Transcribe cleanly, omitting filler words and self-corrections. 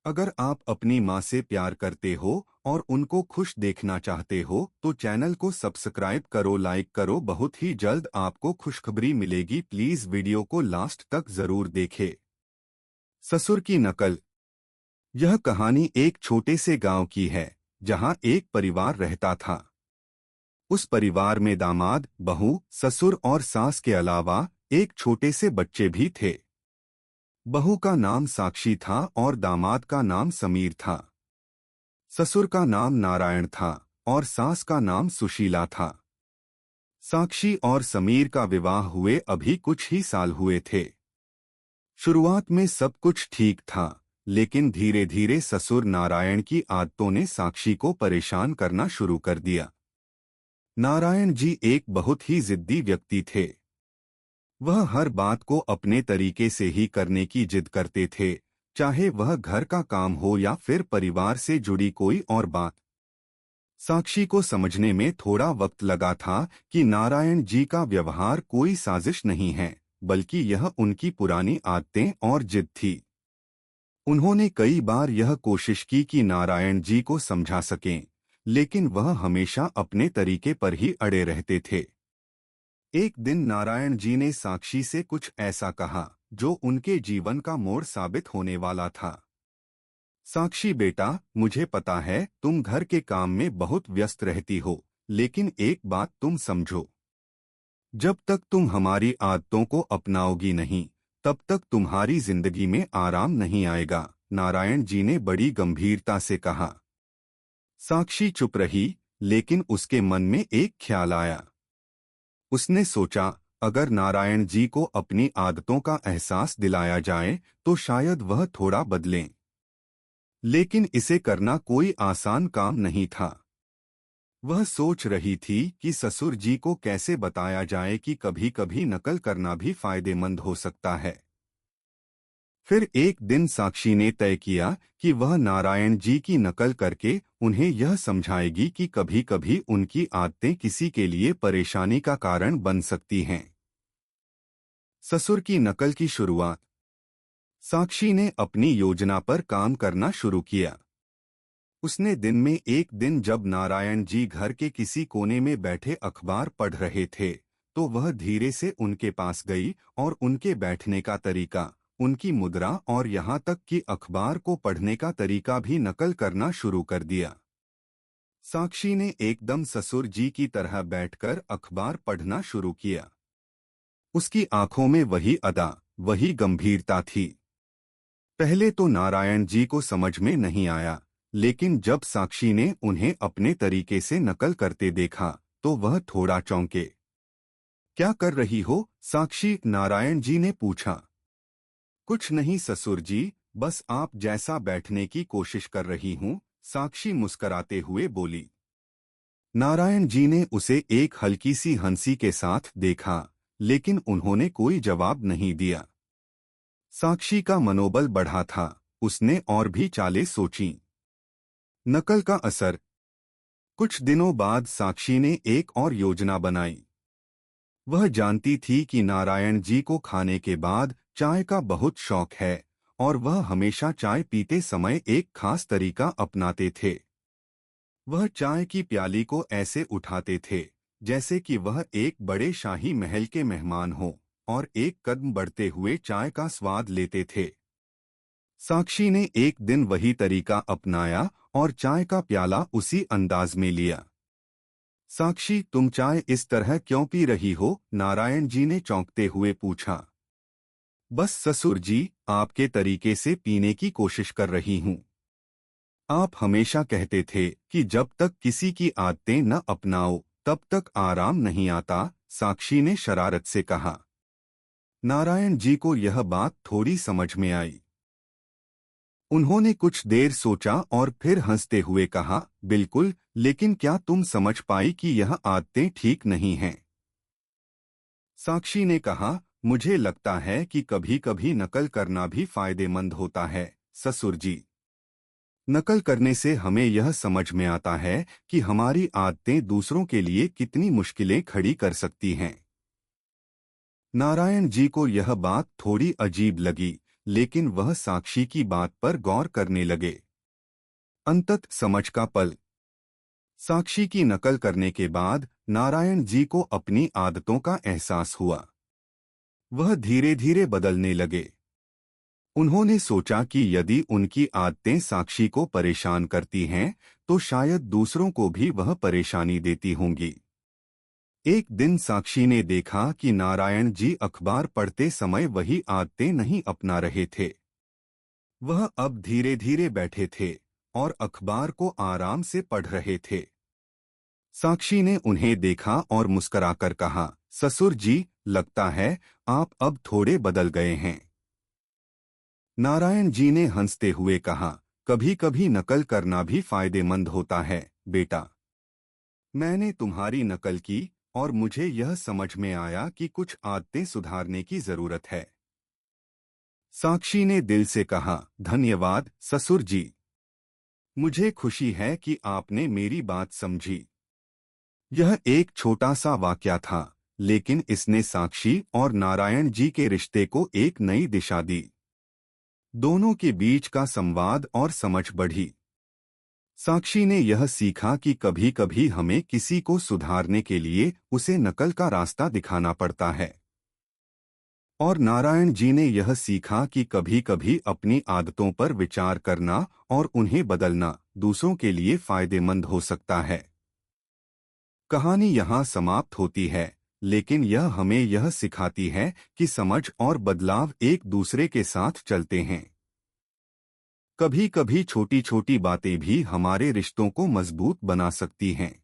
अगर आप अपनी माँ से प्यार करते हो और उनको खुश देखना चाहते हो तो चैनल को सब्सक्राइब करो, लाइक करो। बहुत ही जल्द आपको खुशखबरी मिलेगी। प्लीज वीडियो को लास्ट तक जरूर देखें। ससुर की नकल। यह कहानी एक छोटे से गांव की है जहां एक परिवार रहता था। उस परिवार में दामाद, बहू, ससुर और सास के अलावा एक छोटे से बच्चे भी थे। बहू का नाम साक्षी था और दामाद का नाम समीर था। ससुर का नाम नारायण था और सास का नाम सुशीला था। साक्षी और समीर का विवाह हुए अभी कुछ ही साल हुए थे। शुरुआत में सब कुछ ठीक था, लेकिन धीरे धीरे ससुर नारायण की आदतों ने साक्षी को परेशान करना शुरू कर दिया। नारायण जी एक बहुत ही जिद्दी व्यक्ति थे। वह हर बात को अपने तरीके से ही करने की जिद करते थे, चाहे वह घर का काम हो या फिर परिवार से जुड़ी कोई और बात। साक्षी को समझने में थोड़ा वक्त लगा था कि नारायण जी का व्यवहार कोई साजिश नहीं है, बल्कि यह उनकी पुरानी आदतें और जिद थी। उन्होंने कई बार यह कोशिश की कि नारायण जी को समझा सकें, लेकिन वह हमेशा अपने तरीके पर ही अड़े रहते थे। एक दिन नारायण जी ने साक्षी से कुछ ऐसा कहा जो उनके जीवन का मोड़ साबित होने वाला था। साक्षी बेटा, मुझे पता है तुम घर के काम में बहुत व्यस्त रहती हो, लेकिन एक बात तुम समझो। जब तक तुम हमारी आदतों को अपनाओगी नहीं, तब तक तुम्हारी जिंदगी में आराम नहीं आएगा, नारायण जी ने बड़ी गंभीरता से कहा। साक्षी चुप रही, लेकिन उसके मन में एक ख्याल आया। उसने सोचा, अगर नारायण जी को अपनी आदतों का एहसास दिलाया जाए तो शायद वह थोड़ा बदलें। लेकिन इसे करना कोई आसान काम नहीं था। वह सोच रही थी कि ससुर जी को कैसे बताया जाए कि कभी-कभी नकल करना भी फायदेमंद हो सकता है। फिर एक दिन साक्षी ने तय किया कि वह नारायण जी की नकल करके उन्हें यह समझाएगी कि कभी-कभी उनकी आदतें किसी के लिए परेशानी का कारण बन सकती हैं। ससुर की नकल की शुरुआत। साक्षी ने अपनी योजना पर काम करना शुरू किया। उसने दिन में एक दिन जब नारायण जी घर के किसी कोने में बैठे अखबार पढ़ रहे थे, तो वह धीरे से उनके पास गई और उनके बैठने का तरीका, उनकी मुद्रा और यहाँ तक कि अखबार को पढ़ने का तरीका भी नकल करना शुरू कर दिया। साक्षी ने एकदम ससुर जी की तरह बैठकर अखबार पढ़ना शुरू किया। उसकी आंखों में वही अदा, वही गंभीरता थी। पहले तो नारायण जी को समझ में नहीं आया, लेकिन जब साक्षी ने उन्हें अपने तरीके से नकल करते देखा, तो वह थोड़ा चौंके। क्या कर रही हो, साक्षी, नारायण जी ने पूछा। कुछ नहीं ससुर जी, बस आप जैसा बैठने की कोशिश कर रही हूँ, साक्षी मुस्कराते हुए बोली। नारायण जी ने उसे एक हल्की सी हंसी के साथ देखा, लेकिन उन्होंने कोई जवाब नहीं दिया। साक्षी का मनोबल बढ़ा था, उसने और भी चालें सोचीं। नकल का असर। कुछ दिनों बाद साक्षी ने एक और योजना बनाई। वह जानती थी कि नारायण जी को खाने के बाद चाय का बहुत शौक है और वह हमेशा चाय पीते समय एक खास तरीका अपनाते थे। वह चाय की प्याली को ऐसे उठाते थे जैसे कि वह एक बड़े शाही महल के मेहमान हो और एक कदम बढ़ते हुए चाय का स्वाद लेते थे। साक्षी ने एक दिन वही तरीका अपनाया और चाय का प्याला उसी अंदाज में लिया। साक्षी, तुम चाय इस तरह क्यों पी रही हो, नारायण जी ने चौंकते हुए पूछा। बस ससुर जी, आपके तरीके से पीने की कोशिश कर रही हूँ। आप हमेशा कहते थे कि जब तक किसी की आदतें न अपनाओ तब तक आराम नहीं आता, साक्षी ने शरारत से कहा। नारायण जी को यह बात थोड़ी समझ में आई। उन्होंने कुछ देर सोचा और फिर हंसते हुए कहा, बिल्कुल, लेकिन क्या तुम समझ पाई कि यह आदतें ठीक नहीं हैं? साक्षी ने कहा, मुझे लगता है कि कभी-कभी नकल करना भी फायदेमंद होता है, ससुर जी। नकल करने से हमें यह समझ में आता है कि हमारी आदतें दूसरों के लिए कितनी मुश्किलें खड़ी कर सकती हैं। नारायण जी को यह बात थोड़ी अजीब लगी, लेकिन वह साक्षी की बात पर गौर करने लगे। अंतत समझ का पल। साक्षी की नकल करने के बाद नारायण जी को अपनी आदतों का एहसास हुआ। वह धीरे धीरे बदलने लगे। उन्होंने सोचा कि यदि उनकी आदतें साक्षी को परेशान करती हैं, तो शायद दूसरों को भी वह परेशानी देती होंगी। एक दिन साक्षी ने देखा कि नारायण जी अखबार पढ़ते समय वही आदतें नहीं अपना रहे थे। वह अब धीरे धीरे बैठे थे और अखबार को आराम से पढ़ रहे थे। साक्षी ने उन्हें देखा और मुस्कुराकर कहा, ससुर जी, लगता है आप अब थोड़े बदल गए हैं। नारायण जी ने हंसते हुए कहा, कभी कभी नकल करना भी फायदेमंद होता है बेटा। मैंने तुम्हारी नकल की और मुझे यह समझ में आया कि कुछ आदतें सुधारने की जरूरत है। साक्षी ने दिल से कहा, धन्यवाद ससुर जी। मुझे खुशी है कि आपने मेरी बात समझी। यह एक छोटा सा वाकया था, लेकिन इसने साक्षी और नारायण जी के रिश्ते को एक नई दिशा दी। दोनों के बीच का संवाद और समझ बढ़ी। साक्षी ने यह सीखा कि कभी कभी हमें किसी को सुधारने के लिए उसे नकल का रास्ता दिखाना पड़ता है। और नारायण जी ने यह सीखा कि कभी कभी अपनी आदतों पर विचार करना और उन्हें बदलना दूसरों के लिए फायदेमंद हो सकता है। कहानी यहाँ समाप्त होती है, लेकिन यह हमें यह सिखाती है कि समझ और बदलाव एक दूसरे के साथ चलते हैं। कभी कभी छोटी छोटी बातें भी हमारे रिश्तों को मजबूत बना सकती हैं।